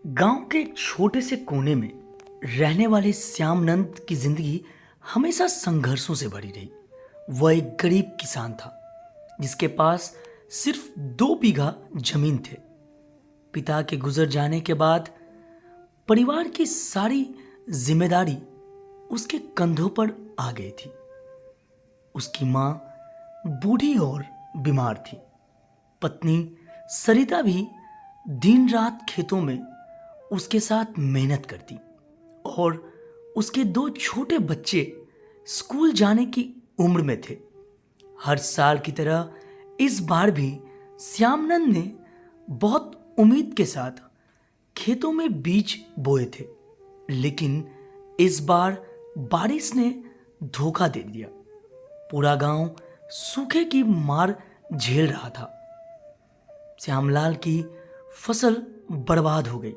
गांव के एक छोटे से कोने में रहने वाले श्यामनंद की जिंदगी हमेशा संघर्षों से भरी रही। वह एक गरीब किसान था जिसके पास सिर्फ 2 बीघा जमीन थे। पिता के गुजर जाने के बाद परिवार की सारी जिम्मेदारी उसके कंधों पर आ गई थी। उसकी माँ बूढ़ी और बीमार थी। पत्नी सरिता भी दिन रात खेतों में उसके साथ मेहनत करती और उसके 2 छोटे बच्चे स्कूल जाने की उम्र में थे। हर साल की तरह इस बार भी श्यामनंद ने बहुत उम्मीद के साथ खेतों में बीज बोए थे, लेकिन इस बार बारिश ने धोखा दे दिया। पूरा गांव सूखे की मार झेल रहा था। श्यामलाल की फसल बर्बाद हो गई।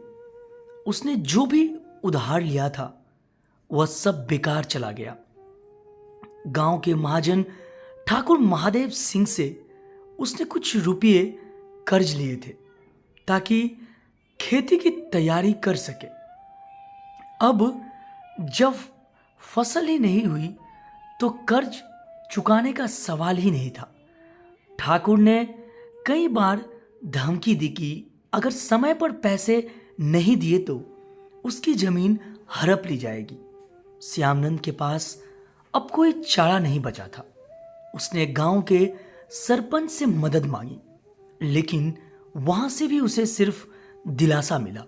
उसने जो भी उधार लिया था वह सब बेकार चला गया। गांव के महाजन ठाकुर महादेव सिंह से उसने कुछ रुपये कर्ज लिए थे ताकि खेती की तैयारी कर सके। अब जब फसल ही नहीं हुई तो कर्ज चुकाने का सवाल ही नहीं था। ठाकुर ने कई बार धमकी दी कि अगर समय पर पैसे नहीं दिए तो उसकी जमीन हड़प ली जाएगी। श्यामनंद के पास अब कोई चारा नहीं बचा था। उसने गांव के सरपंच से मदद मांगी, लेकिन वहां से भी उसे सिर्फ दिलासा मिला।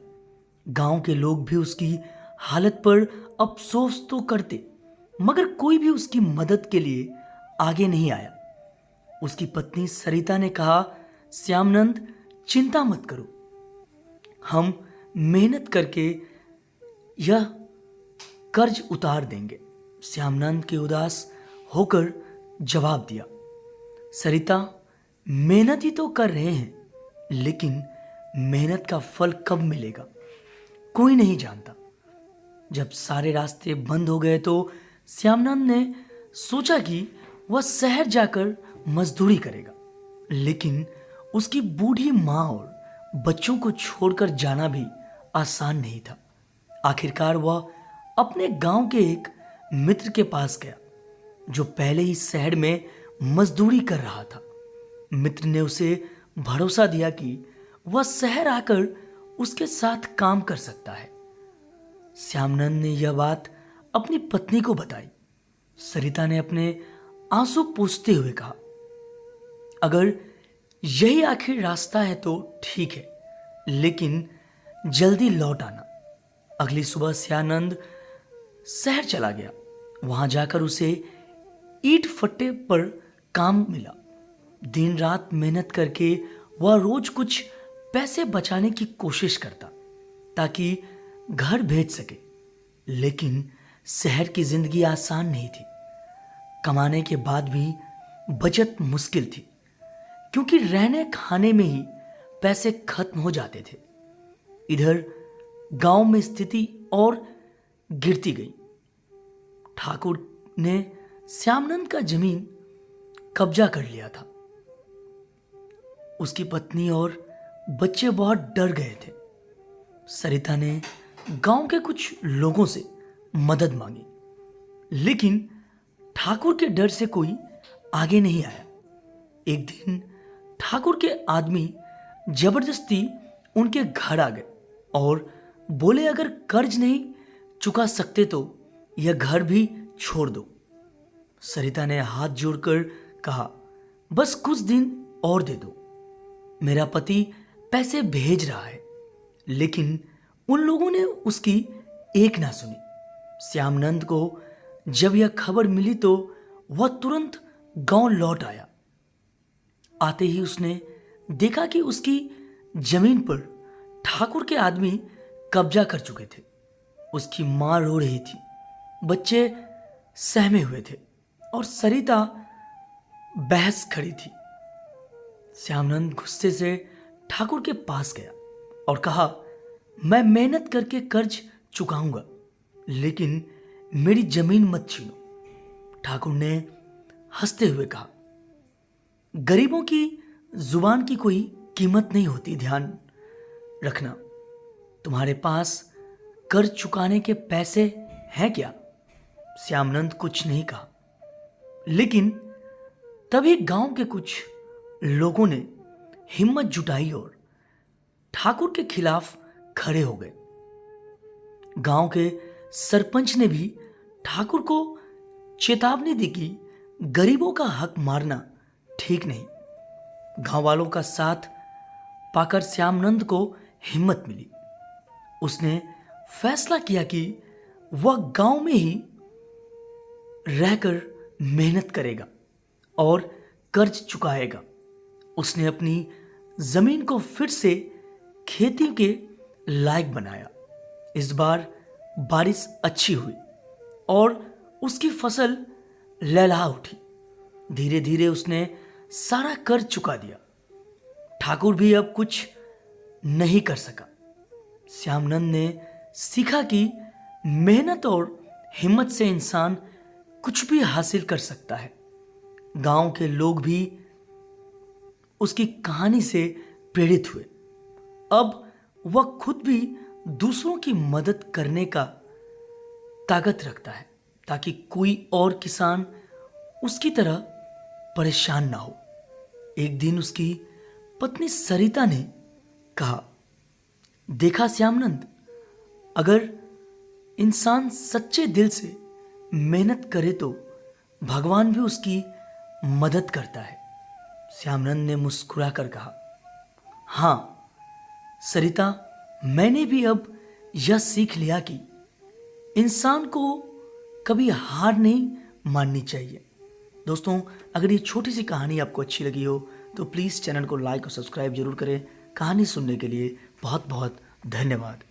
गांव के लोग भी उसकी हालत पर अफसोस तो करते, मगर कोई भी उसकी मदद के लिए आगे नहीं आया। उसकी पत्नी सरिता ने कहा, श्यामनंद चिंता मत करो, हम मेहनत करके यह कर्ज उतार देंगे। श्यामनंद के उदास होकर जवाब दिया, सरिता मेहनत ही तो कर रहे हैं, लेकिन मेहनत का फल कब मिलेगा कोई नहीं जानता। जब सारे रास्ते बंद हो गए तो श्यामनंद ने सोचा कि वह शहर जाकर मजदूरी करेगा, लेकिन उसकी बूढ़ी माँ और बच्चों को छोड़कर जाना भी आसान नहीं था। आखिरकार वह अपने गांव के एक मित्र के पास गया जो पहले ही शहर में मजदूरी कर रहा था। मित्र ने उसे भरोसा दिया कि वह शहर आकर उसके साथ काम कर सकता है। श्यामनंद ने यह बात अपनी पत्नी को बताई। सरिता ने अपने आंसू पोंछते हुए कहा, अगर यही आखिर रास्ता है तो ठीक है, लेकिन जल्दी लौट आना। अगली सुबह श्यामनंद शहर चला गया। वहां जाकर उसे ईंट फट्टे पर काम मिला। दिन रात मेहनत करके वह रोज कुछ पैसे बचाने की कोशिश करता ताकि घर भेज सके, लेकिन शहर की जिंदगी आसान नहीं थी। कमाने के बाद भी बचत मुश्किल थी, क्योंकि रहने खाने में ही पैसे खत्म हो जाते थे। इधर गांव में स्थिति और गिरती गई। ठाकुर ने श्यामनंद का जमीन कब्जा कर लिया था। उसकी पत्नी और बच्चे बहुत डर गए थे। सरिता ने गांव के कुछ लोगों से मदद मांगी, लेकिन ठाकुर के डर से कोई आगे नहीं आया। एक दिन ठाकुर के आदमी जबरदस्ती उनके घर आ गए और बोले, अगर कर्ज नहीं चुका सकते तो यह घर भी छोड़ दो। सरिता ने हाथ जोड़कर कहा, बस कुछ दिन और दे दो, मेरा पति पैसे भेज रहा है। लेकिन उन लोगों ने उसकी एक ना सुनी। श्यामनंद को जब यह खबर मिली तो वह तुरंत गांव लौट आया। आते ही उसने देखा कि उसकी जमीन पर ठाकुर के आदमी कब्जा कर चुके थे। उसकी मां रो रही थी, बच्चे सहमे हुए थे और सरिता बहस खड़ी थी। श्यामनंद गुस्से से ठाकुर के पास गया और कहा, मैं मेहनत करके कर्ज चुकाऊंगा, लेकिन मेरी जमीन मत छीनो। ठाकुर ने हंसते हुए कहा, गरीबों की जुबान की कोई कीमत नहीं होती, ध्यान रखना। तुम्हारे पास कर चुकाने के पैसे हैं क्या? श्यामनंद कुछ नहीं कहा, लेकिन तभी गांव के कुछ लोगों ने हिम्मत जुटाई और ठाकुर के खिलाफ खड़े हो गए। गांव के सरपंच ने भी ठाकुर को चेतावनी दी कि गरीबों का हक मारना ठीक नहीं। गांव वालों का साथ पाकर श्यामनंद को हिम्मत मिली। उसने फैसला किया कि वह गांव में ही रहकर मेहनत करेगा और कर्ज चुकाएगा। उसने अपनी जमीन को फिर से खेती के लायक बनाया। इस बार बारिश अच्छी हुई और उसकी फसल लहलहा उठी। धीरे धीरे उसने सारा कर्ज चुका दिया। ठाकुर भी अब कुछ नहीं कर सका। श्यामनंद ने सीखा कि मेहनत और हिम्मत से इंसान कुछ भी हासिल कर सकता है। गांव के लोग भी उसकी कहानी से प्रेरित हुए। अब वह खुद भी दूसरों की मदद करने का ताकत रखता है ताकि कोई और किसान उसकी तरह परेशान ना हो। एक दिन उसकी पत्नी सरिता ने कहा, देखा श्यामनंद, अगर इंसान सच्चे दिल से मेहनत करे तो भगवान भी उसकी मदद करता है। श्यामनंद ने मुस्कुराकर कहा, हाँ सरिता, मैंने भी अब यह सीख लिया कि इंसान को कभी हार नहीं माननी चाहिए। दोस्तों, अगर ये छोटी सी कहानी आपको अच्छी लगी हो तो प्लीज़ चैनल को लाइक और सब्सक्राइब जरूर करें। कहानी सुनने के लिए बहुत बहुत धन्यवाद।